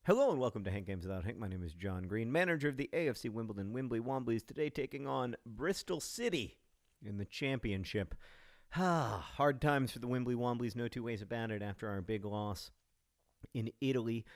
Hello and welcome to Hank Games Without Hank. My name is John Green, manager of the AFC Wimbledon Wimbly Womblys, today taking on Bristol City in the championship. Hard times for the Wimbly Womblys, no two ways about it, after our big loss in Italy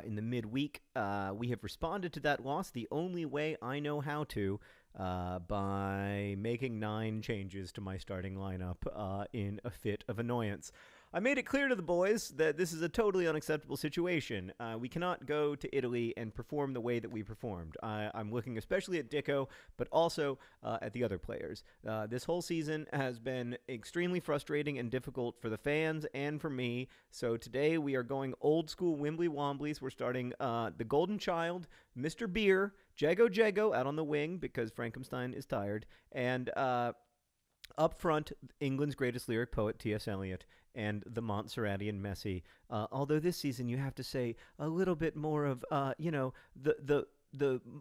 in the midweek. We have responded to that loss the only way I know how to, by making 9 changes to my starting lineup in a fit of annoyance. I made it clear to the boys that this is a totally unacceptable situation. We cannot go to Italy and perform the way that we performed. I'm looking especially at Dicko, but also at the other players. This whole season has been extremely frustrating and difficult for the fans and for me. So today we are going old school Wimbly Womblys. We're starting the Golden Child, Mr. Beer, Jago out on the wing because Frankenstein is tired, and up front, England's greatest lyric poet, T.S. Eliot, and the Montserratian Messi. Although this season, you have to say a little bit more of, the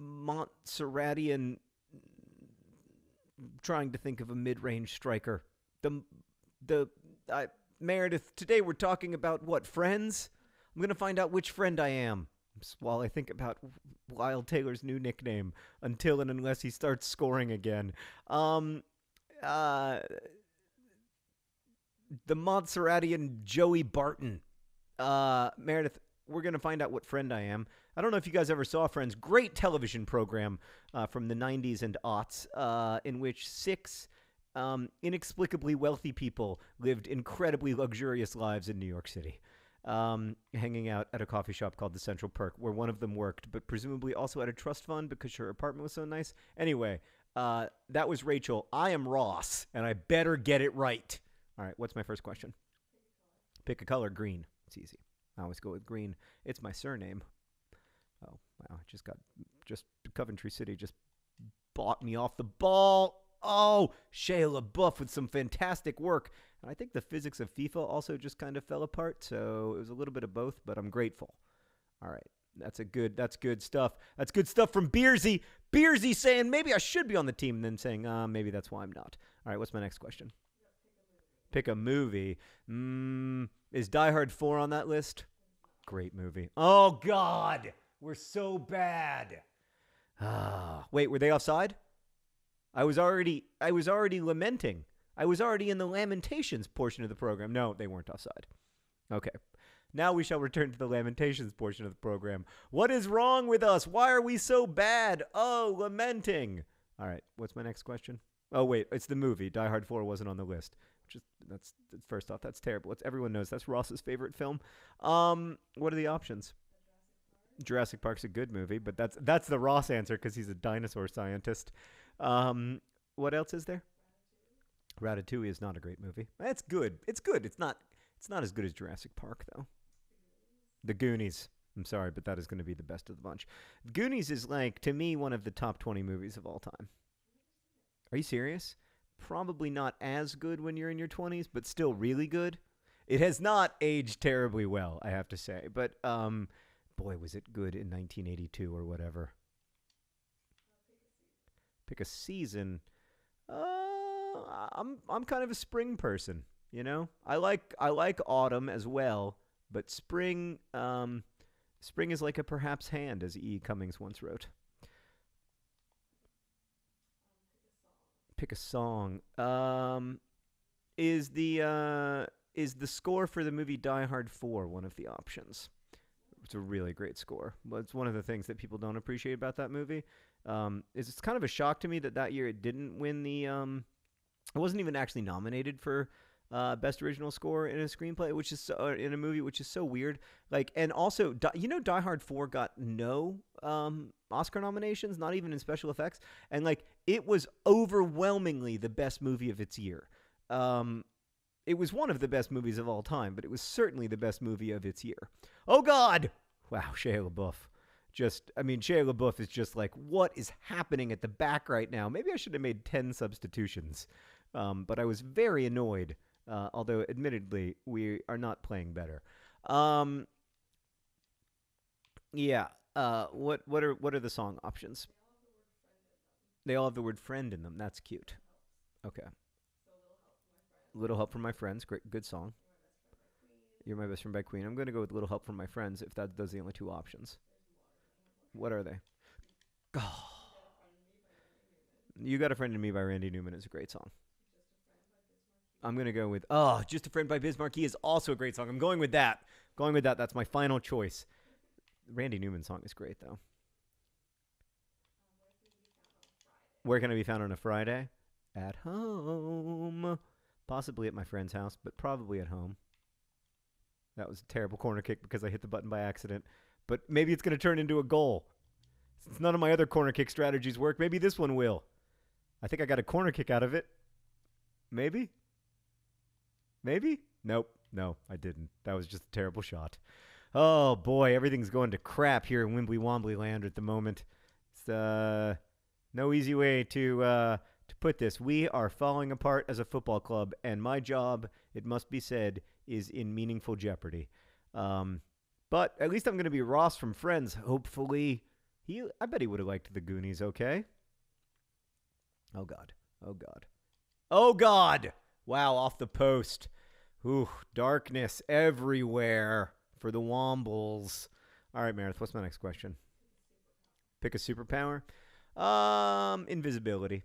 Montserratian. Trying to think of a mid-range striker. Meredith. Today we're talking about what, friends? I'm gonna find out which friend I am while I think about Lyle Taylor's new nickname until and unless he starts scoring again. The Montserratian Joey Barton. Meredith, we're going to find out what friend I am. I don't know if you guys ever saw Friends. Great television program from the 90s and aughts in which 6 inexplicably wealthy people lived incredibly luxurious lives in New York City, hanging out at a coffee shop called the Central Perk, where one of them worked, but presumably also had a trust fund because her apartment was so nice. Anyway, that was Rachel. I am Ross, and I better get it right. All right, what's my first question? Pick a color. Green. It's easy. I always go with green. It's my surname. Oh, wow. Just Coventry City just bought me off the ball. Oh, Shia LaBeouf with some fantastic work. And I think the physics of FIFA also just kind of fell apart, so it was a little bit of both, but I'm grateful. All right. That's good stuff. That's good stuff from Beersy. Beersy saying maybe I should be on the team, and then saying maybe that's why I'm not. All right, what's my next question? Pick a movie. Is Die Hard 4 on that list? Great movie. Oh, God. We're so bad. Wait, were they offside? I was already lamenting. I was already in the lamentations portion of the program. No, they weren't offside. Okay. Now we shall return to the lamentations portion of the program. What is wrong with us? Why are we so bad? Oh, lamenting. All right, what's my next question? Oh, wait, it's the movie. Die Hard 4 wasn't on the list. That's first off, that's terrible. Everyone knows that's Ross's favorite film. What are the options? Jurassic Park's a good movie, but that's the Ross answer because he's a dinosaur scientist. What else is there? Ratatouille is not a great movie. It's good. It's good. It's not as good as Jurassic Park, though. The Goonies. I'm sorry, but that is going to be the best of the bunch. Goonies is, to me, one of the top 20 movies of all time. Are you serious? Probably not as good when you're in your 20s, but still really good. It has not aged terribly well, I have to say. But, boy, was it good in 1982 or whatever. Pick a season. I'm kind of a spring person, you know? I like autumn as well, but spring is like a perhaps hand, as E. Cummings once wrote. Pick a song. Is the score for the movie Die Hard 4 one of the options? It's a really great score. Well, it's one of the things that people don't appreciate about that movie. It's kind of a shock to me that year it didn't win the. It wasn't even actually nominated for best original score in a screenplay, which is in a movie, which is so weird. And also, Die Hard 4 got no Oscar nominations, not even in special effects, and it was overwhelmingly the best movie of its year. It was one of the best movies of all time, but it was certainly the best movie of its year. Oh, God! Wow, Shia LaBeouf. Shia LaBeouf is just what is happening at the back right now? Maybe I should have made 10 substitutions. But I was very annoyed, although admittedly, we are not playing better. Yeah. What are the song options? They all have the word friend in them. That's cute. Okay. Little Help from My Friends. Great, good song. You're my best friend by Queen. I'm going to go with Little Help from My Friends if those are the only two options. What are they? Oh, You Got a Friend in Me by Randy Newman is a great song. I'm going to go with, Just a Friend by Biz Markie is also a great song. I'm going with that. That's my final choice. Randy Newman song is great, though. Where can I be found on a Friday? At home. Possibly at my friend's house, but probably at home. That was a terrible corner kick because I hit the button by accident. But maybe it's going to turn into a goal. Since none of my other corner kick strategies work, maybe this one will. I think I got a corner kick out of it. Maybe? Nope. No, I didn't. That was just a terrible shot. Oh, boy. Everything's going to crap here in Wimbly Wombly land at the moment. It's no easy way to put this. We are falling apart as a football club, and my job, it must be said, is in meaningful jeopardy. But at least I'm going to be Ross from Friends, hopefully. I bet he would have liked the Goonies, okay? Oh, God. Wow, off the post. Ooh, darkness everywhere for the Wombles. All right, Meredith, what's my next question? Pick a superpower? Invisibility.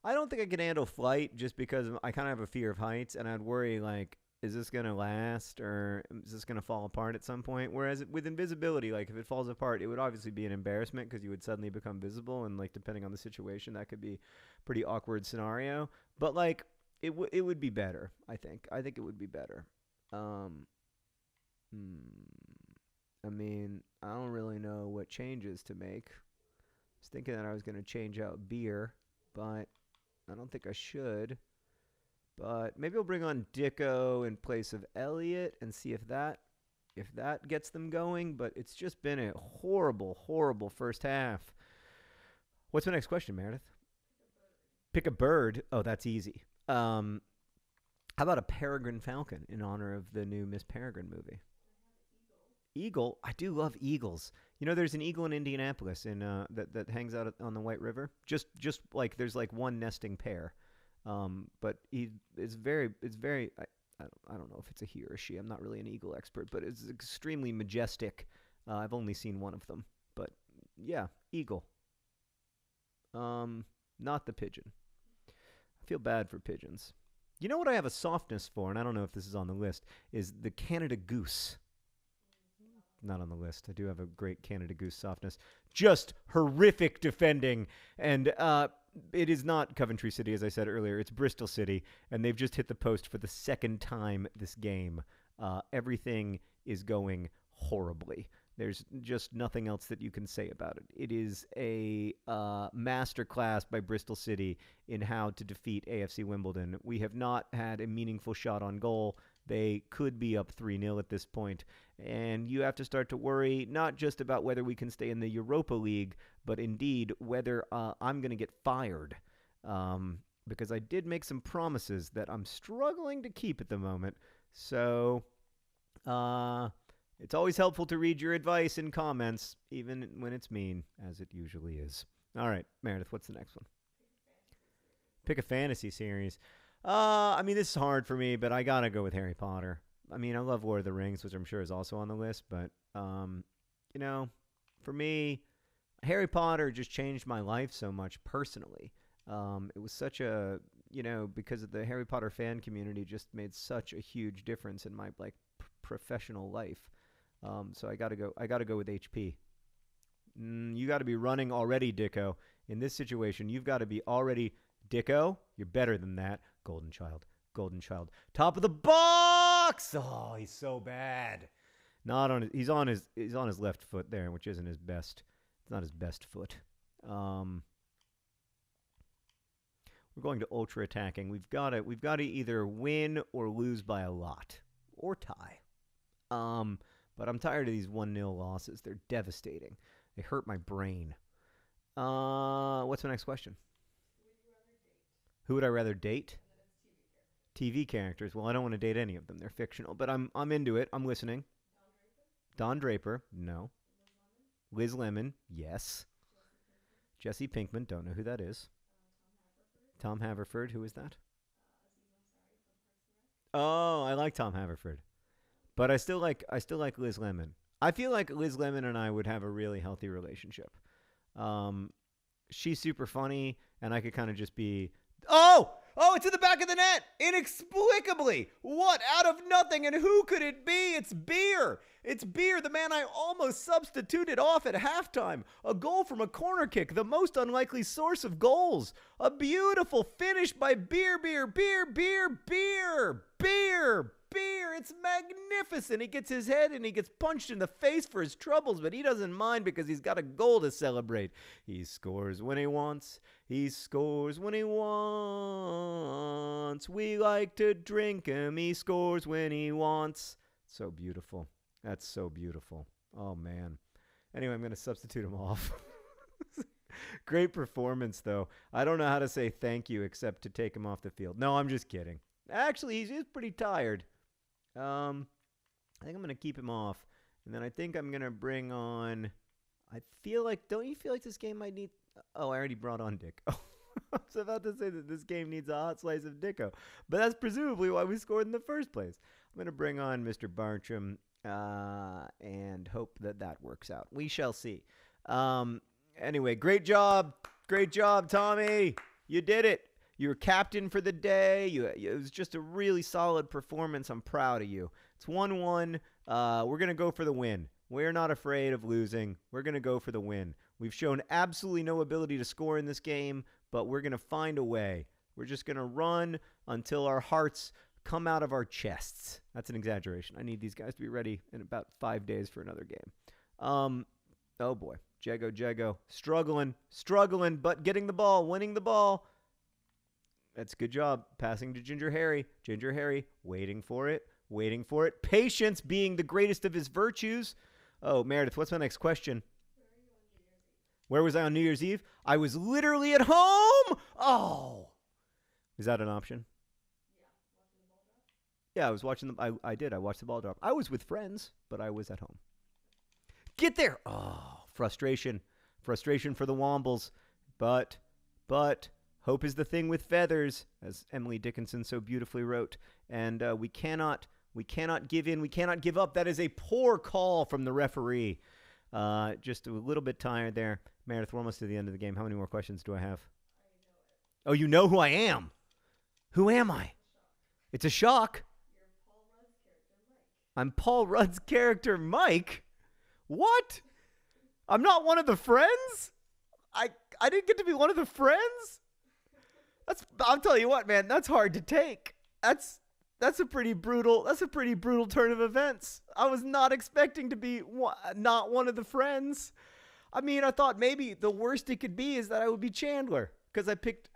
I don't think I can handle flight just because I kind of have a fear of heights, and I'd worry, like, is this going to last or is this going to fall apart at some point? Whereas with invisibility, like, if it falls apart, it would obviously be an embarrassment because you would suddenly become visible, and, like, depending on the situation, that could be a pretty awkward scenario. But, like, it would be better, I think. I think it would be better. I mean, I don't really know what changes to make. I was thinking that I was going to change out beer, but I don't think I should. But maybe I'll bring on Dicko in place of Elliot and see if that gets them going. But it's just been a horrible, horrible first half. What's the next question, Meredith? Pick a bird. Oh, that's easy. How about a peregrine falcon in honor of the new Miss Peregrine movie? Eagle? I do love eagles. You know, there's an eagle in Indianapolis that hangs out on the White River. Just like there's like one nesting pair. But it's very. I don't know if it's a he or a she. I'm not really an eagle expert, but it's extremely majestic. I've only seen one of them, but yeah, eagle. Not the pigeon. I feel bad for pigeons. You know what I have a softness for, and I don't know if this is on the list, is the Canada goose. Not on the list. I do have a great Canada goose softness. Just horrific defending. And it is not Coventry City, as I said earlier. It's Bristol City, and they've just hit the post for the second time this game. Everything is going horribly. There's just nothing else that you can say about it. It is a masterclass by Bristol City in how to defeat AFC Wimbledon. We have not had a meaningful shot on goal. They could be up 3-0 at this point, and you have to start to worry not just about whether we can stay in the Europa League, but indeed whether I'm going to get fired, because I did make some promises that I'm struggling to keep at the moment. So it's always helpful to read your advice in comments, even when it's mean, as it usually is. All right, Meredith, what's the next one? Pick a fantasy series. I mean, this is hard for me, but I gotta go with Harry Potter. I mean, I love Lord of the Rings, which I'm sure is also on the list, but, you know, for me, Harry Potter just changed my life so much personally. It was such a, you know, because of the Harry Potter fan community just made such a huge difference in my, like, professional life. So I gotta go with HP. You gotta be running already, Dicko. In this situation, you've got to be already, Dicko, you're better than that. Golden Child. Top of the box! Oh, he's so bad. He's on his left foot there, which isn't his best. It's not his best foot. We're going to ultra attacking. We've got to either win or lose by a lot. Or tie. But I'm tired of these 1-0 losses. They're devastating. They hurt my brain. What's my next question? Who would I rather date? TV characters. Well, I don't want to date any of them. They're fictional, but I'm into it. I'm listening. Don Draper? No. Liz Lemon? Yes. Jesse Pinkman? Don't know who that is. Tom Haverford? Who is that? Oh, I like Tom Haverford. But I still like Liz Lemon. I feel like Liz Lemon and I would have a really healthy relationship. She's super funny, and I could kind of just be, oh, it's in the back of the net, inexplicably. What? Out of nothing, and who could it be? It's Beer. It's Beer, the man I almost substituted off at halftime. A goal from a corner kick, the most unlikely source of goals. A beautiful finish by Beer. It's magnificent. He gets his head and he gets punched in the face for his troubles, but he doesn't mind because he's got a goal to celebrate. He scores when he wants. He scores when he wants. We like to drink him. He scores when he wants. So beautiful. That's so beautiful. Oh, man. Anyway, I'm going to substitute him off. Great performance, though. I don't know how to say thank you except to take him off the field. No, I'm just kidding. Actually, he's pretty tired. I think I'm going to keep him off. And then I think I'm going to bring on... don't you feel like this game might need... Oh, I already brought on Dick. I was about to say that this game needs a hot slice of Dicko. But that's presumably why we scored in the first place. I'm going to bring on Mr. Bartram and hope that works out. We shall see. Anyway, great job. Great job, Tommy. You did it. You're captain for the day. It was just a really solid performance. I'm proud of you. It's 1-1. We're going to go for the win. We're not afraid of losing. We're going to go for the win. We've shown absolutely no ability to score in this game, but we're going to find a way. We're just going to run until our hearts come out of our chests. That's an exaggeration. I need these guys to be ready in about 5 days for another game. Oh, boy. Jago. Struggling, but getting the ball, winning the ball. That's a good job. Passing to Ginger Harry. Ginger Harry, waiting for it. Patience being the greatest of his virtues. Oh, Meredith, what's my next question? Where was I on New Year's Eve? I was literally at home. Oh. Is that an option? Yeah, I was watching I did. I watched the ball drop. I was with friends, but I was at home. Get there. Oh, frustration. Frustration for the Wombles. But hope is the thing with feathers, as Emily Dickinson so beautifully wrote. And we cannot give in. We cannot give up. That is a poor call from the referee. Just a little bit tired there. Meredith, we're almost to the end of the game. How many more questions do I have? Oh, you know who I am. Who am I? It's a shock. I'm Paul Rudd's character, Mike. What? I'm not one of the friends? I didn't get to be one of the friends? I'll tell you what, man, that's hard to take. That's a pretty brutal turn of events. I was not expecting to be not one of the friends. I mean, I thought maybe the worst it could be is that I would be Chandler because I picked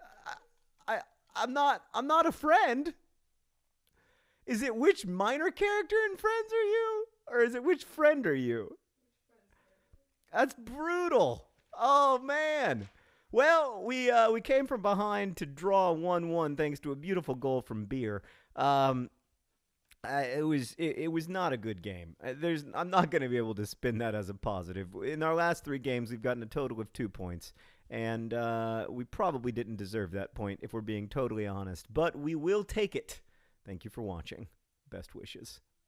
I'm not a friend. Is it which minor character in Friends are you? Or is it which friend are you? That's brutal. Oh, man. Well, we came from behind to draw 1-1 thanks to a beautiful goal from Beer. It was not a good game. I'm not going to be able to spin that as a positive. In our last 3 games, we've gotten a total of 2 points. And we probably didn't deserve that point, if we're being totally honest. But we will take it. Thank you for watching. Best wishes.